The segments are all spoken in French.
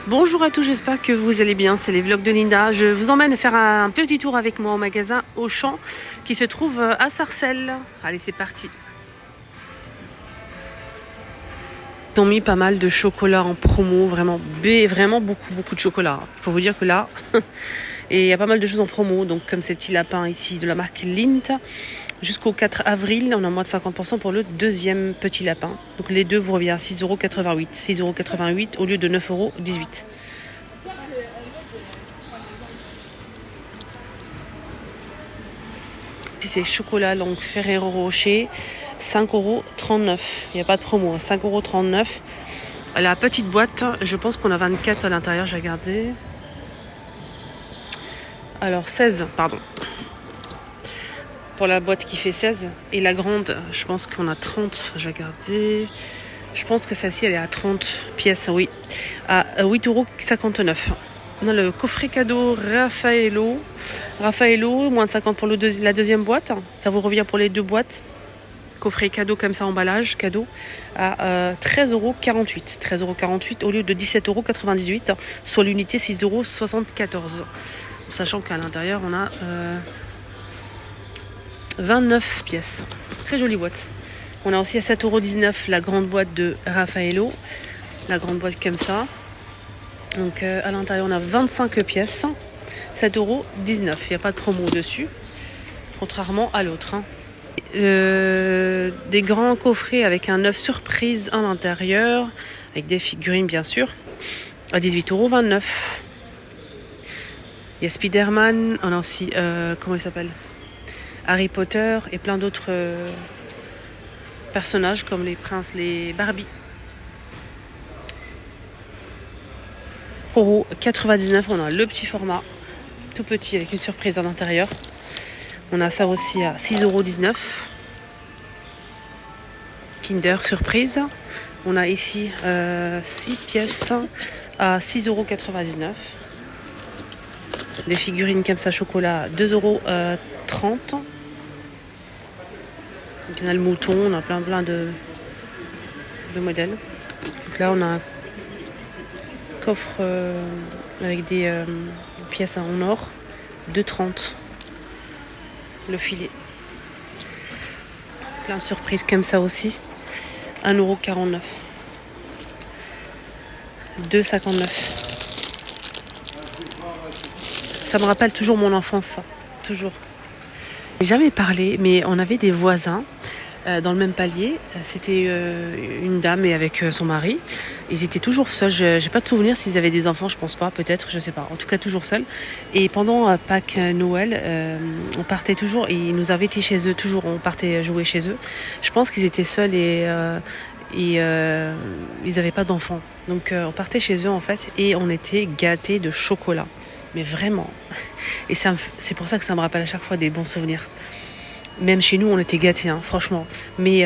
Bonjour à tous, j'espère que vous allez bien, c'est les vlogs de Linda. Je vous emmène faire un petit tour avec moi au magasin Auchan qui se trouve à Sarcelles. Allez, c'est parti. Ils ont mis pas mal de chocolat en promo, vraiment beaucoup de chocolat. Il faut vous dire que là, et il y a pas mal de choses en promo, donc comme ces petits lapins ici de la marque Lindt. Jusqu'au 4 avril, on a moins de 50% pour le deuxième petit lapin. Donc les deux vous revient à 6,88 €. 6,88 € au lieu de 9,18 €. C'est chocolat, donc Ferrero Rocher, 5,39 €. Il n'y a pas de promo, 5,39 €. La petite boîte, je pense qu'on a 24 à l'intérieur, j'ai regardé. Alors 16, pardon. Pour la boîte qui fait 16. Et la grande, je pense qu'on a 30. Je vais regarder. Je pense que celle-ci, elle est à 30 pièces, oui. À 8,59 €. On a le coffret cadeau Raffaello, moins de 50 pour la deuxième boîte. Ça vous revient pour les deux boîtes. Coffret cadeau comme ça, emballage cadeau, à 13,48 €. 13,48 € au lieu de 17,98 €, soit l'unité 6,74 €. Sachant qu'à l'intérieur, on a 29 pièces. Très jolie boîte. On a aussi à 7,19 € la grande boîte de Raffaello. La grande boîte comme ça. Donc à l'intérieur, on a 25 pièces. 7,19 €. Il n'y a pas de promo dessus. Contrairement à l'autre. Des grands coffrets avec un œuf surprise à l'intérieur. Avec des figurines, bien sûr. À 18,29 €. Il y a Spider-Man. On a aussi, comment il s'appelle ? Harry Potter et plein d'autres personnages comme les princes, les Barbie. Pour 99, on a le petit format, tout petit avec une surprise à l'intérieur. On a ça aussi à 6,19 €. Kinder surprise. On a ici 6 pièces à 6,99 €. Des figurines comme ça chocolat, 2,30 €. Donc, on a le mouton, on a plein de modèles. Donc là, on a un coffre avec des pièces en or, 2,30 € le filet. Plein de surprises comme ça aussi. 1,49 €. 2,59 €. Ça me rappelle toujours mon enfance, ça. Toujours. J'ai jamais parlé, mais on avait des voisins dans le même palier. C'était une dame et avec son mari. Ils étaient toujours seuls. J'ai pas de souvenir s'ils avaient des enfants, je pense pas, peut-être, je sais pas. En tout cas, toujours seuls. Et pendant Pâques, Noël, on partait toujours. Et ils nous invitaient chez eux, toujours. On partait jouer chez eux. Je pense qu'ils étaient seuls et ils n'avaient pas d'enfants. Donc, on partait chez eux, en fait, et on était gâtés de chocolat. Mais vraiment. Et c'est pour ça que ça me rappelle à chaque fois des bons souvenirs. Même chez nous, on était gâtés, hein, franchement. Mais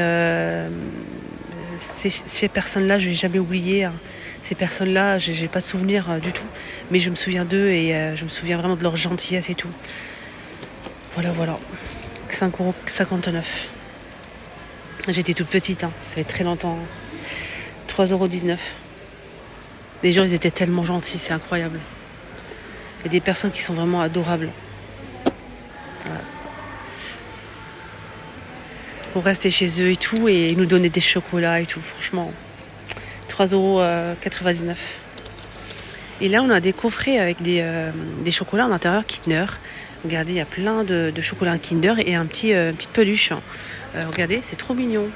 ces personnes-là, je n'ai jamais oublié. Hein. Ces personnes-là, je n'ai pas de souvenir du tout. Mais je me souviens d'eux et je me souviens vraiment de leur gentillesse et tout. Voilà. 5,59 €. J'étais toute petite, hein. Ça fait très longtemps. 3,19 €. Les gens, ils étaient tellement gentils, c'est incroyable. Il y a des personnes qui sont vraiment adorables. Voilà. On restait chez eux et tout, et ils nous donnaient des chocolats et tout, franchement. 3,99 €. Et là, on a des coffrets avec des chocolats à l'intérieur Kinder. Regardez, il y a plein de chocolats Kinder et une petite peluche. Regardez, c'est trop mignon.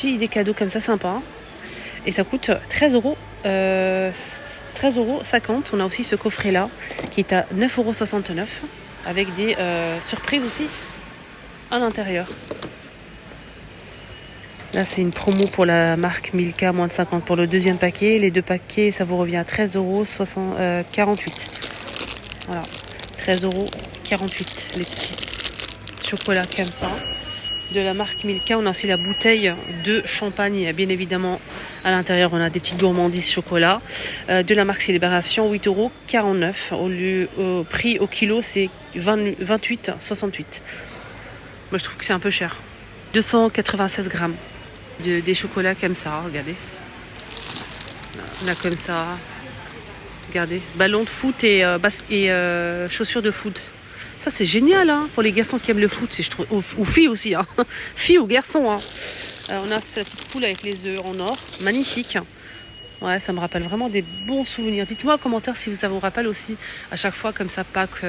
Des cadeaux comme ça, sympa. Et ça coûte 13,50 €. On a aussi ce coffret-là qui est à 9,69 € avec des surprises aussi à l'intérieur. Là, c'est une promo pour la marque Milka, moins de 50 pour le deuxième paquet. Les deux paquets, ça vous revient à 13,48 €. Voilà, 13,48 € les petits chocolats comme ça. De la marque Milka, on a aussi la bouteille de champagne, bien évidemment. À l'intérieur, on a des petites gourmandises chocolat. De la marque Célébration, 8,49 € au prix au kilo, c'est 28,68 €. Moi, je trouve que c'est un peu cher. 296 grammes des chocolats comme ça, regardez. On a comme ça. Regardez, ballon de foot et chaussures de foot. Ça c'est génial hein, pour les garçons qui aiment le foot, je trouve, ou filles aussi, hein. Filles ou garçons. Hein. On a cette petite poule avec les œufs en or, magnifique. Ouais, ça me rappelle vraiment des bons souvenirs. Dites-moi en commentaire si ça vous rappelle aussi à chaque fois comme ça Pâques,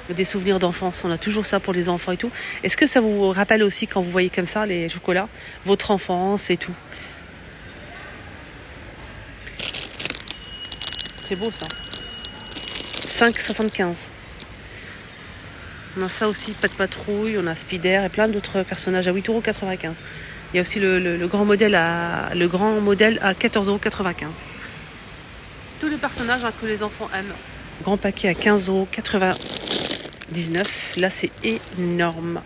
des souvenirs d'enfance. On a toujours ça pour les enfants et tout. Est-ce que ça vous rappelle aussi quand vous voyez comme ça les chocolats, votre enfance et tout? C'est beau ça. 5,75. On a ça aussi, Pas de patrouille, on a Spider et plein d'autres personnages à 8,95 €. Il y a aussi le grand modèle à 14,95 €. Tous les personnages hein, que les enfants aiment. Grand paquet à 15,99 €. Là, c'est énorme.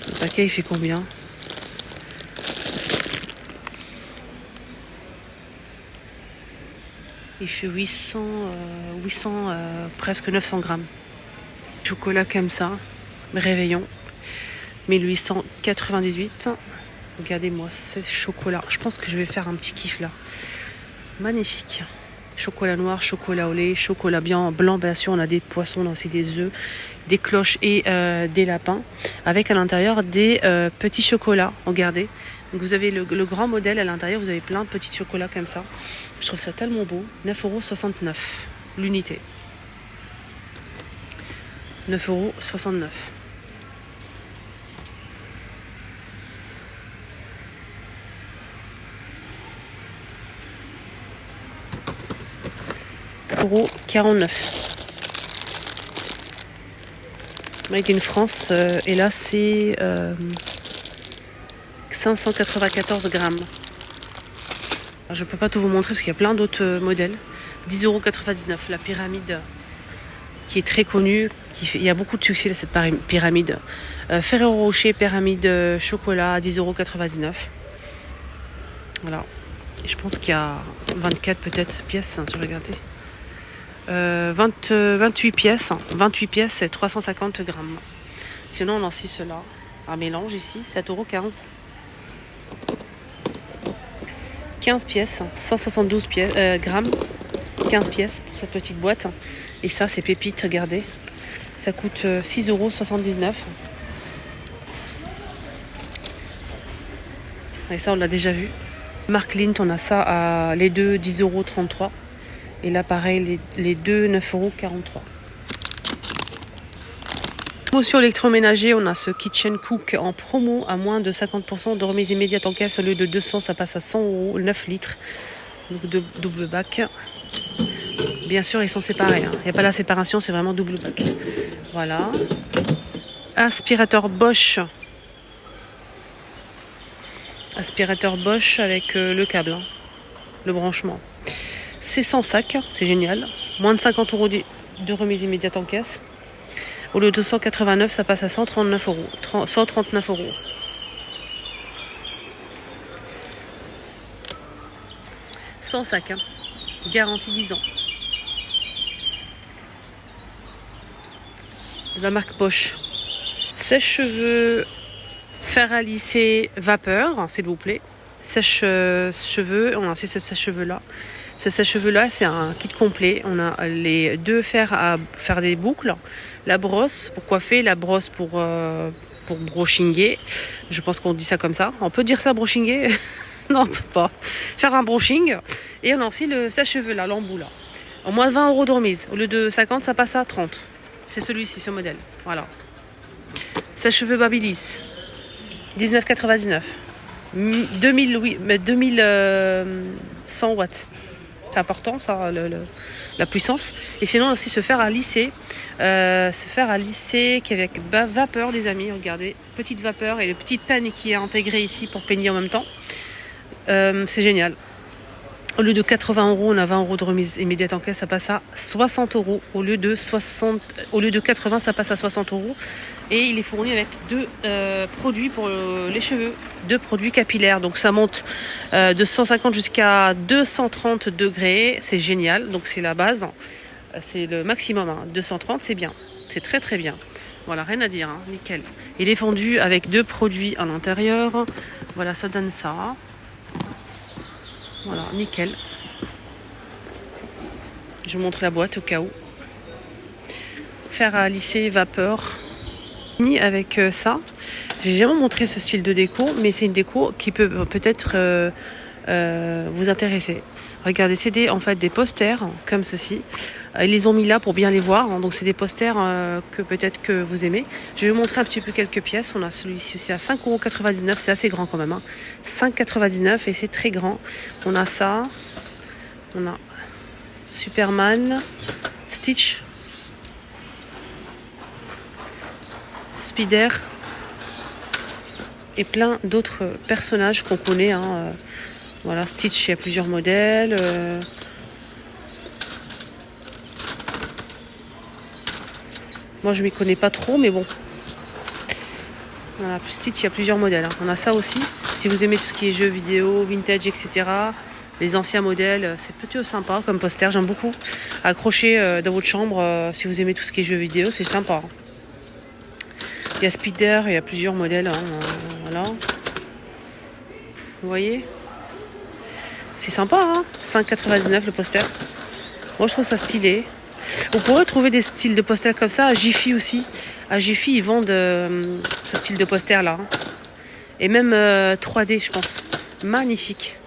Le paquet, il fait combien? Il fait 800 presque 900 grammes. Chocolat comme ça, réveillon, 1898. Regardez-moi ces chocolats. Je pense que je vais faire un petit kiff là. Magnifique. Chocolat noir, chocolat au lait, chocolat blanc, bien sûr, on a des poissons, on a aussi des œufs, des cloches et des lapins, avec à l'intérieur des petits chocolats. Regardez. Donc vous avez le grand modèle à l'intérieur, vous avez plein de petits chocolats comme ça. Je trouve ça tellement beau. 9,69 € l'unité. 9,69 €. 49. Made in France, et là c'est 594 grammes. Alors, je ne peux pas tout vous montrer parce qu'il y a plein d'autres modèles. 10,99 €, la pyramide qui est très connue. Il y a beaucoup de succès à cette pyramide. Ferrero Rocher, pyramide chocolat à 10,99 €. Voilà. Et je pense qu'il y a 24 peut-être pièces, hein, tu regardez. 28 pièces. 28 pièces, c'est 350 grammes. Sinon, on a aussi cela. Un mélange ici, 7,15 €. 15 pièces, 172 grammes. 15 pièces pour cette petite boîte. Et ça, c'est pépite, regardez. Ça coûte 6,79 €. Et ça, on l'a déjà vu. Mark Lint, on a ça à les deux 10,33 €. Et là, pareil, les deux 9,43 €. Promotion électroménager, on a ce Kitchen Cook en promo à moins de 50% de remise immédiate en caisse. Au lieu de 200, ça passe à 100 €, 9 litres. Donc de double bac. Bien sûr, ils sont séparés. Il n'y a pas la séparation, c'est vraiment double bac. Voilà. Aspirateur Bosch. Aspirateur Bosch avec le câble, le branchement. C'est 100 sacs, c'est génial. Moins de 50 € de remise immédiate en caisse. Au lieu de 289, ça passe à 139 €. 139 €. Sans sac, hein. Garantie 10 ans. De la marque Bosch. Sèche-cheveux, fer à lisser, vapeur, s'il vous plaît. Sèche-cheveux, on a aussi ce sèche-cheveux là. Ce sèche-cheveux là, c'est un kit complet. On a les deux fers à faire des boucles, la brosse pour coiffer, la brosse pour brushing. Je pense qu'on dit ça comme ça. On peut dire ça brushing? Non, on peut pas. Faire un brushing. Et on a aussi le sèche-cheveux là, l'embout là. En moins de 20 € de remise. Au lieu de 50, ça passe à 30. C'est celui-ci, ce modèle. Voilà. Sèche-cheveux Babyliss. 19,99. 2100 watts. C'est important ça, la puissance. Et sinon aussi ce fer à lisser. Ce fer à lisser qui est avec vapeur les amis. Regardez, petite vapeur et le petit peigne qui est intégré ici pour peigner en même temps. C'est génial. Au lieu de 80 €, on a 20 € de remise immédiate en caisse, ça passe à 60 €. Au lieu de 80, ça passe à 60 €. Et il est fourni avec deux produits pour les cheveux, 2 produits capillaires. Donc ça monte de 150 jusqu'à 230 degrés. C'est génial. Donc c'est la base. C'est le maximum. 230, c'est bien. C'est très très bien. Voilà, rien à dire, hein, nickel. Il est fondu avec 2 produits à l'intérieur. Voilà, ça donne ça. Voilà, nickel. Je vous montre la boîte au cas où. Fer à lisser vapeur. Fini avec ça. J'ai jamais montré ce style de déco, mais c'est une déco qui peut peut-être vous intéresser. Regardez, c'est en fait des posters comme ceci. Ils les ont mis là pour bien les voir. Hein. Donc c'est des posters que peut-être que vous aimez. Je vais vous montrer un petit peu quelques pièces. On a celui-ci aussi à 5,99 €. C'est assez grand quand même. Hein. 5,99 € et c'est très grand. On a ça. On a Superman, Stitch, Spider et plein d'autres personnages qu'on connaît. Hein. Voilà, Stitch, il y a plusieurs modèles. Moi, je m'y connais pas trop, mais bon. Voilà, Stitch, il y a plusieurs modèles. Hein. On a ça aussi. Si vous aimez tout ce qui est jeux vidéo, vintage, etc., les anciens modèles, c'est plutôt sympa comme poster. J'aime beaucoup. Accrocher dans votre chambre, si vous aimez tout ce qui est jeux vidéo, c'est sympa. Il y a Spider, il y a plusieurs modèles. Hein. Voilà. Vous voyez ? C'est sympa, hein. 5,99 € le poster. Moi, je trouve ça stylé. Vous pourrez trouver des styles de posters comme ça à Jiffy aussi. À Jiffy, ils vendent ce style de poster là. Hein. Et même 3D, je pense. Magnifique.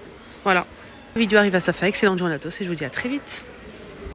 Voilà. La vidéo arrive à sa fin. Excellente journée à tous et je vous dis à très vite.